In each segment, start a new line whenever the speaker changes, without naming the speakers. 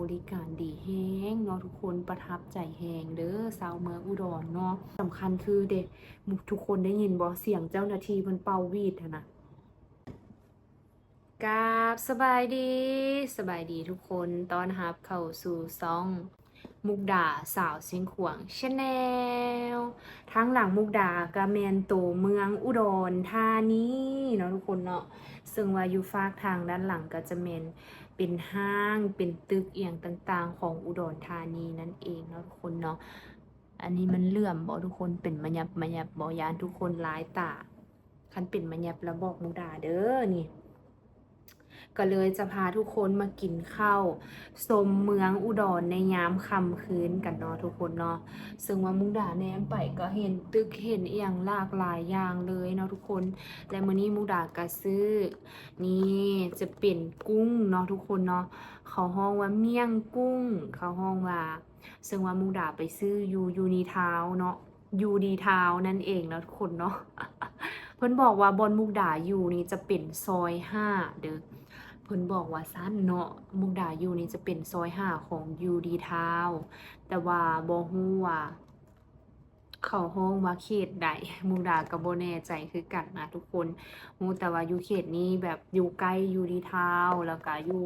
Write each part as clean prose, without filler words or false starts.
บริการดีแฮงเนาะทุกคนประทับใจแฮงเด้อชาวเมืองอุดรเนาะสำคัญคือเด็กทุกคนได้ยินบ่เสียงเจ้าหน้าที่เพิ่นเป่าวีดหั้นนะกราบสบายดีทุกคนต้อนรับเข้าสู่ซ่องมุกดาสาวเสียงขวางชาแนลทั้งหลังมุกดากะแมนโตเมืองอุดรธานีเนาะทุกคนเนาะซึ่งว่าอยู่ฝากทางด้านหลังก็จะแมนเป็นห้างเป็นตึกเอียงต่างๆของอุดรธานีนั่นเองเนาะทุกคนเนาะอันนี้มันเลื่อมบ่ทุกคนเป็นมะยับบ่ยานทุกคนหลายตาคันเป็นมะยับแล้วบอกมุกดาเด้อนี่ก็เลยจะพาทุกคนมากินข้าวชมเมืองอุดรในยามค่ำคืนกันเนาะทุกคนเนาะซึ่งว่ามุกดาแนมไปก็เห็นตึกเห็นเอียงหลากหลายอย่างเลยเนาะทุกคนและมื้อนี้มุกดาก็ซื้อนี่จะเป็นกุ้งเนาะทุกคนเนาะเขาห้องว่าเมี่ยงกุ้งเขาห้องว่าซึ่งว่ามุกดาไปซื้อยูนีทาวเนาะยูดีทาวนั่นเองเนาะทุกคนเนาะ เพิ่นบอกว่าบอนมุกดาอยู่นี่จะเป็นซอย5เด้อเพิ่นบอกว่าซั่นเนาะมุกดาอยู่นี่จะเป็นซอย5ของยูดีทาวแต่ว่าบ่ฮู้ว่าเขาฮ้องว่าเขตใดมุกดาก็บ่แน่ใจคือกันนะทุกคนฮู้แต่ว่าอยู่เขตนี้แบบอยู่ใกล้ยูดีทาวแล้วก็อยู่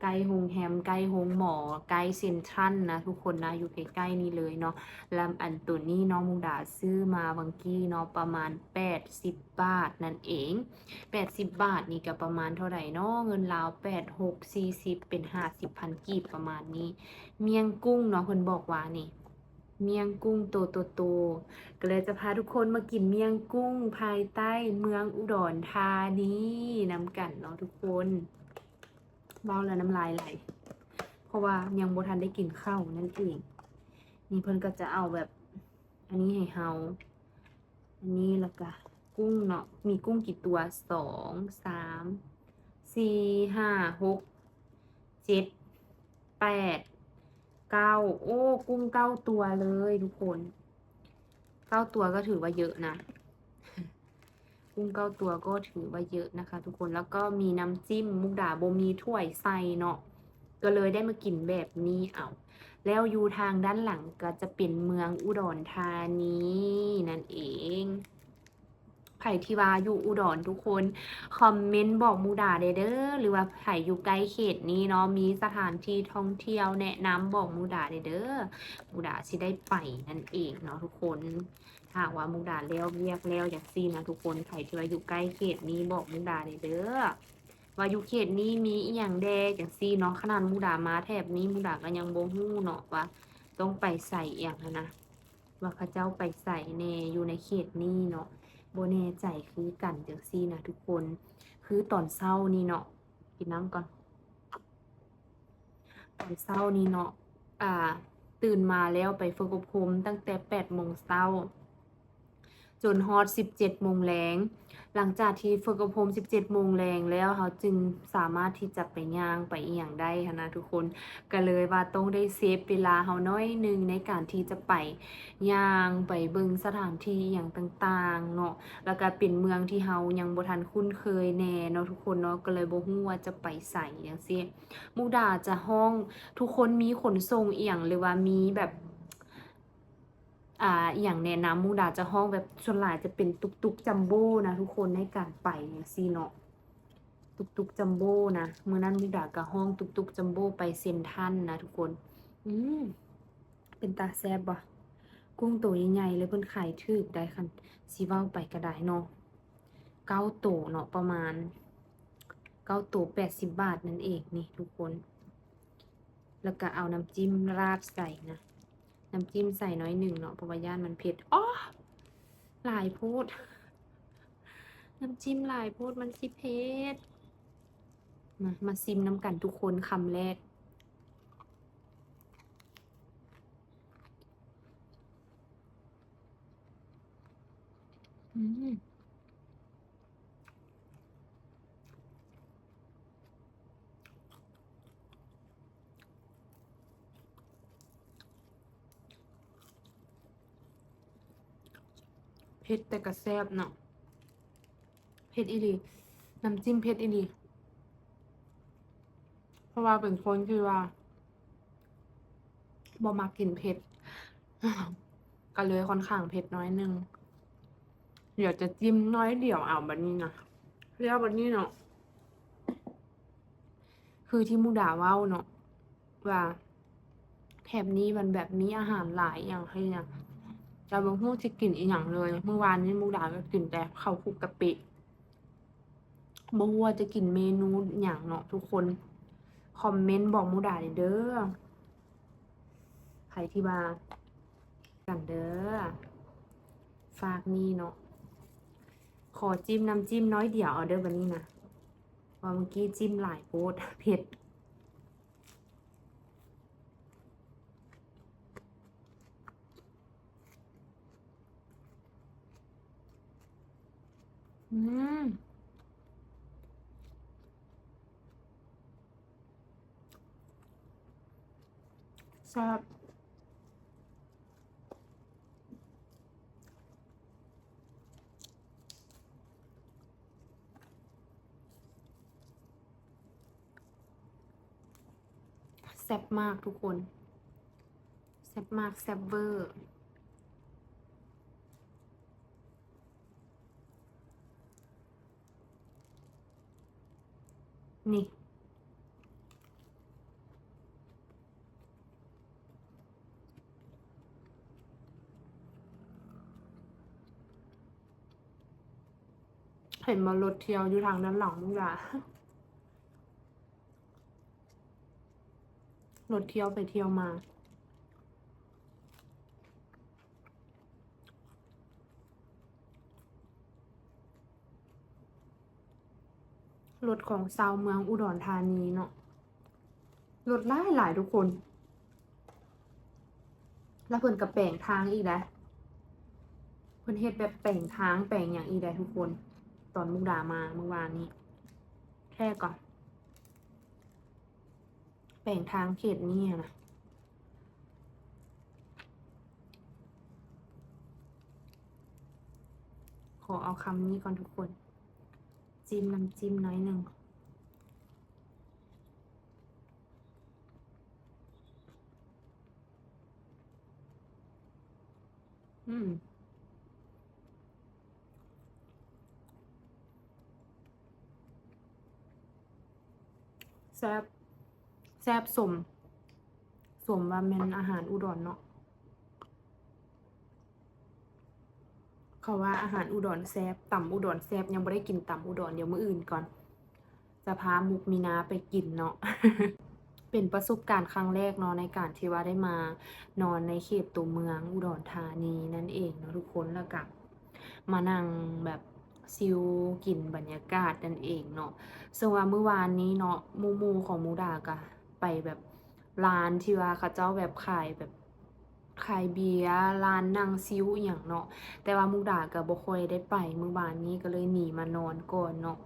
ใกล้โรงแรมใกล้โรงหมอใกล้เซ็นทรัลนะทุกคนนะอยู่ใกล้ๆนี่เลยเนาะ ลำอันตัวนี้น้องมุกดาซื้อมาบางกี้เนาะประมาณ80บาทนั่นเอง80บาทนี่ก็ประมาณเท่าไหร่เนาะเงินลาว8 6 40เป็น50,000กีบประมาณนี้เมี่ยงกุ้งเนาะเพิ่นบอกว่านี่เมี่ยงกุ้งโตก็เลยจะพาทุกคนมากินเมี่ยงกุ้งภายใต้เมืองอุดรธานีนำกันเนาะทุกคนเบ้าแล้วน้ำลายไหลเพราะว่ายังบ่ทันได้กินข้าวนั่นเองนี่เพิ่นก็จะเอาแบบ อันนี้ให้เฮาอันนี้แล้วก็กุ้งเนาะมีกุ้งกี่ตัว2 3 4 5 6 7 8 9โอ้กุ้ง9 ตัวเลยทุกคน9 ตัวก็ถือว่าเยอะนะกุ้ง9 ตัวก็ถือว่าเยอะนะคะทุกคนแล้วก็มีน้ำจิ้มมุกดาบ่มีถ้วยใส่เนาะก็เลยได้มากินแบบนี้เอาแล้วอยู่ทางด้านหลังก็จะเป็นเมืองอุดรธานีนั่นเองไผ่ที่ว่าอยู่อุดรทุกคนคอมเมนต์บอกมุกดาเด้อหรือว่าไผ่อยู่ใกล้เขตนี้เนาะมีสถานที่ท่องเที่ยวแนะนำบอกมุกดาเด้อมุกดาสิได้ไปนั่นเองเนาะทุกคนถ้าหากว่ามุกดาแล้วเรียกแล้วอย่างซี่นะทุกคนไผ่ที่ว่าอยู่ใกล้เขตนี้บอกมุกดาเด้อว่าอยู่เขตนี้มีอีหยังแดจังซี่เนาะขนาดมุกดามาแถบนี้มุกดาก็ยังบ่ฮู้เนาะว่าต้องไปใส่อีหยังหั้นนะว่าเขาเจ้าไปใส่แน่อยู่ในเขตนี้เนาะ บ่แน่ใจคือกันจังซี่นะทุกคนคือตอนเช้านี่เนาะกินน้ำก่อนตอนเช้านี่เนาะอ่าตื่นมาแล้วไปฝึกอบรมตั้งแต่8 โมงเช้าจนฮอด17 โมงแลงหลังจากที่ฝึกอบรม17 โมงแลงแล้วเขาจึงสามารถที่จะไปย่างไปอีหยังได้หั้นนะทุกคนก็เลยว่าต้องได้เซฟเวลาเขาน้อยหนึ่งในการที่จะไปย่างไปเบิ่งสถานที่อย่างต่างๆเนาะแล้วก็เป็นเมืองที่เฮายังบ่ทันคุ้นเคยแน่เนาะทุกคนเนาะก็เลยบ่ฮู้ว่าจะไปไสจังซี่มุกดาจะห้องทุกคนมีขนส่งอีหยังหรือว่ามีแบบอหย่างแนะนำมุกดาจะห้องแบบส่วนหลายจะเป็นตุกๆจัมโบ้นะทุกคนในการไปจังซี่เนาะตุกๆจัมโบ้นะมื้อนั้นมุกดาก็ห้องตุกๆจัมโบ้ไปเซ็นทรัลนะทุกคนอืมเป็นตาแซ่บบ่กุ้งตัวใหญ่ๆเลยเพิ่นขายถูกได้คันสิเว้าไปก็ได้เนาะ9 ตัวเนาะประมาณ9 ตัว80 บาทนั่นเองนี่ทุกคนแล้วก็เอาน้ำจิ้มราดใส่นะน้ำจิ้มใส่น้อยหนึ่งเนาะเพราะว่าย่านมันเผ็ดอ้อหลายโพดน้ำจิ้มหลายโพดมันสิเผ็ดมาซิมน้ำกันทุกคนคำแรกอืมเผ็ดแต่ก็แซ่บเนาะเผ็ดอีหลีน้ำจิ้มเผ็ดอีหลีเพราะว่าเป็นคนที่ว่า บ่มักกินเผ็ด ก็เลยค่อนข้างเผ็ดน้อยหนึงเดี๋ยวจะจิ้มน้อยเดียวเอาบัดนี้นะเรียกบัดนี้เนาะคือที่มุกดาเว้าเนาะว่าแถบนี้มันแบบมีอาหารหลายอย่างให้เนี่ยจะบ่ฮู้สิกินอีหยังเลยเมื่อวานนี้มุกดาก็กินแต่ข้าวคลุกกะปิบ่ฮู้ว่าจะกินเมนูหยังเนาะทุกคนคอมเมนต์บอกมุกดาหน่อยเด้อใครที่ว่ากันเด้อฝากนี่เนาะขอจิ้มน้ำจิ้มน้อยเดียวเอาเด้อบัดนี้นะว่าเมื่อกี้จิ้มหลายโพด เผ็ดอืมแซ่บแซ่บมากทุกคนแซ่บมากแซ่บเวอร์นี่เห็นมารถเที่ยวอยู่ทางด้านหลังมุกดารถเที่ยวไปเที่ยวมารถของชาวเมืองอุดรธานีเนาะรถหลายทุกคน แล้วเพิ่นก็แปลงทางอีกนะเพิ่นเฮ็ดแบบแปลงทางแปลงหยังอีกได้ทุกคน ตอนมุกดามาเมื่อวานนี้แค่ก่อนแปลงทางเขตนี้นะขอเอาคำนี้ก่อนทุกคน จิ้มน้ำจิ้มน้อยหนึ่งอืมแซ่บแซ่บสมว่าแม่นอาหารอุดรเนาะเขาว่าอาหารอุดรแซ่บตำอุดรแซ่บยังบ่ได้กินตำอุดรเดี๋ยวมื้ออื่นก่อนจะพามุกมีนาไปกินเนาะ เป็นประสบการณ์ครั้งแรกเนาะในการที่ว่าได้มานอนในเขตตัวเมืองอุดรธานีนั่นเองเนาะทุกคนแล้วก็มานั่งแบบชิลกินบรรยากาศนั่นเองเนาะซึ่งว่าเมื่อวานนี้เนาะหมู่ของหมูดาก็ไปแบบร้านที่ว่าเขาเจ้าแบบขายแบบขายเบียร์ร้านนั่งชิลอหย่างเนาะแต่ว่ามุกดาก็บ่ค่อยได้ไปเมื่อวานนี้ก็เลยหนีมานอนก่อนเนาะ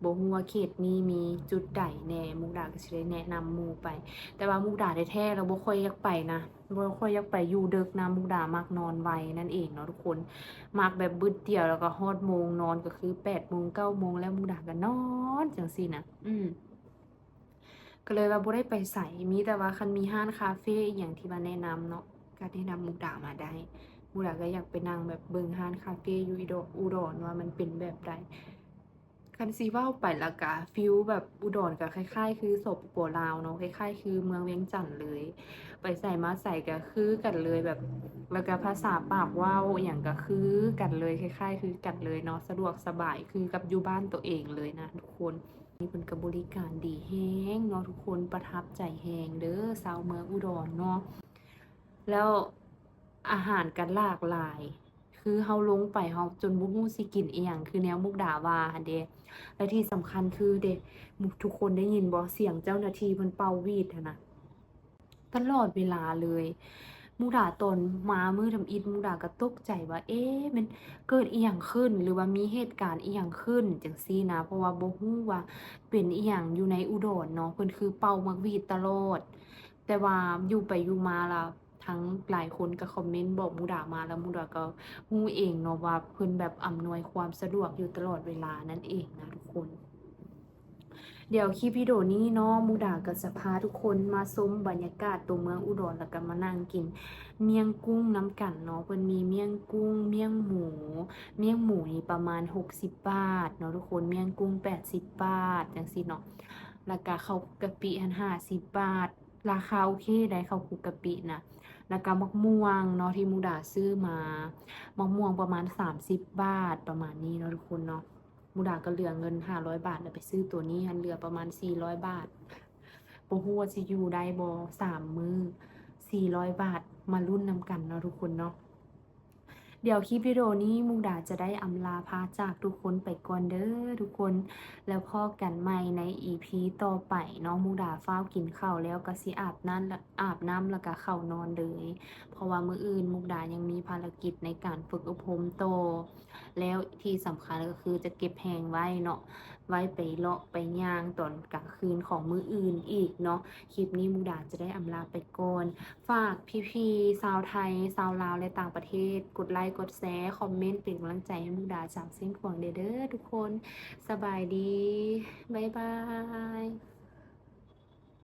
บ่ฮู้ว่าเขตนี้มีจุดใดแหน่มุกดาก็สิได้แนะนำหมู่ไป แต่ว่ามุกดาแท้ๆเราบ่ค่อยอยากไปนะบ่ค่อยอยากไปอยู่ดึกนะมุกดามักนอนไวนั่นเองเนาะทุกคนมักแบบบึดเดี่ยวแล้วก็ฮอดโมงนอนก็คือ8 โมง 9 โมงแล้วมุกดาก็นอนจังซี่นะก็เลยว่าบ่ได้ไปไสมีแต่ว่าคันมีร้านคาเฟอีหยังที่ว่าแนะนำเนาะก็แนะนำมุกดามาได้มุกดาก็อยากไปนั่งแบบเบิ่งร้านคาเฟอยู่อุดรว่ามันเป็นแบบใด คันสิเว้าไปแล้วก็ฟีลแบบอุดรก็คล้ายๆคือสปปลาวเนาะคล้ายๆคือเมืองเวียงจันทน์เลยไปไสมาไสก็คือกันเลยแบบแล้วก็ภาษาปากเว้าอิหยังก็คือกันเลยคล้ายๆคือกันเลยเนาะสะดวกสบายคือกับอยู่บ้านตัวเองเลยนะทุกคนนี่เพิ่นก็บริการดีแรงเนาะทุกคนประทับใจแรงเด้อชาวเมืองอุดรเนาะแล้วอาหารก็หลากหลายคือเฮาลงไปเฮาจนบ่ฮู้สิกินอิหยังคือแนวมุกดาว่าหั้นเด้ และที่สำคัญคือเด็กทุกคนได้ยินบ่เสียงเจ้าหน้าที่เพิ่นเป่าหวีดหั้นน่ะตลอดเวลาเลยมุกดาตอนมามื้อทำอิฐมุกดาก็ตกใจว่าเอ๊ะมันเกิดอิหยังขึ้นหรือว่ามีเหตุการณ์อิหยังขึ้นจังซี้นะเพราะว่าบ่ฮู้ว่าเป็นอิหยังอยู่ในอุดรเนาะเพิ่นคือเป่ามักหวีดตลอดแต่ว่าอยู่ไปอยู่มาล่ะทั้งหลายคนก็คอมเมนต์บอกมุกดามาแล้วมุกดาก็ฮู้เองเนาะว่าเพิ่นแบบอำนวยความสะดวกอยู่ตลอดเวลานั่นเองนะทุกคน เดี๋ยวคลิปวิดีโอนี้เนาะมุกดาก็จะพาทุกคนมาชมบรรยากาศตัวเมืองอุดรแล้วก็มานั่งกินเมี่ยงกุ้งน้ำกันเนาะเพิ่นมีเมี่ยงกุ้งเมี่ยงหมูเมี่ยงหมูนี่ประมาณ60บาทเนาะทุกคนเมี่ยงกุ้ง80บาทจังซี่เนาะแล้วก็ข้าวกะปิหัน50บาทราคาโอเคได้ข้าวคลุกกะปินะแล้วก็มะม่วงเนาะที่มุกดาซื้อมามะม่วงประมาณ30บาทประมาณนี้เนาะทุกคนเนาะ มูดาก็เหลือเงิน500บาทแล้วไปซื้อตัวนี้หันเหลือประมาณ400บาทบ่ฮู้ว่าสิอยู่ได้บ่3มื้อ400บาทมาลุ้นนำกันเนาะทุกคนเนาะเดี๋ยวคลิปวิดีโอนี้มุกดาจะได้อำลาพาจากทุกคนไปก่อนเด้อทุกคนแล้วพอกันใหม่ใน EP ต่อไปเนาะมุกดาฟ้าวกินข้าวแล้วก็สิอาบน้ำแล้วก็เข้านอนเลยเพราะว่ามื้ออื่นมุกดายังมีภารกิจในการฝึกอบรมต่อ แล้วที่สำคัญก็คือจะเก็บแหงไว้เนาะไว้ไปเลาะไปย่างตอนกลางคืนของมื้ออื่นอีกเนาะคลิปนี้มุกดาจะได้อำลาไปก่อนฝากพี่ๆชาวไทยชาวลาวและต่างประเทศกดไลค์กดแชร์คอมเมนต์เป็นกำลังใจให้มุกดาจากเส้นขวางเด้อทุกคนสบายดีบ๊ายบาย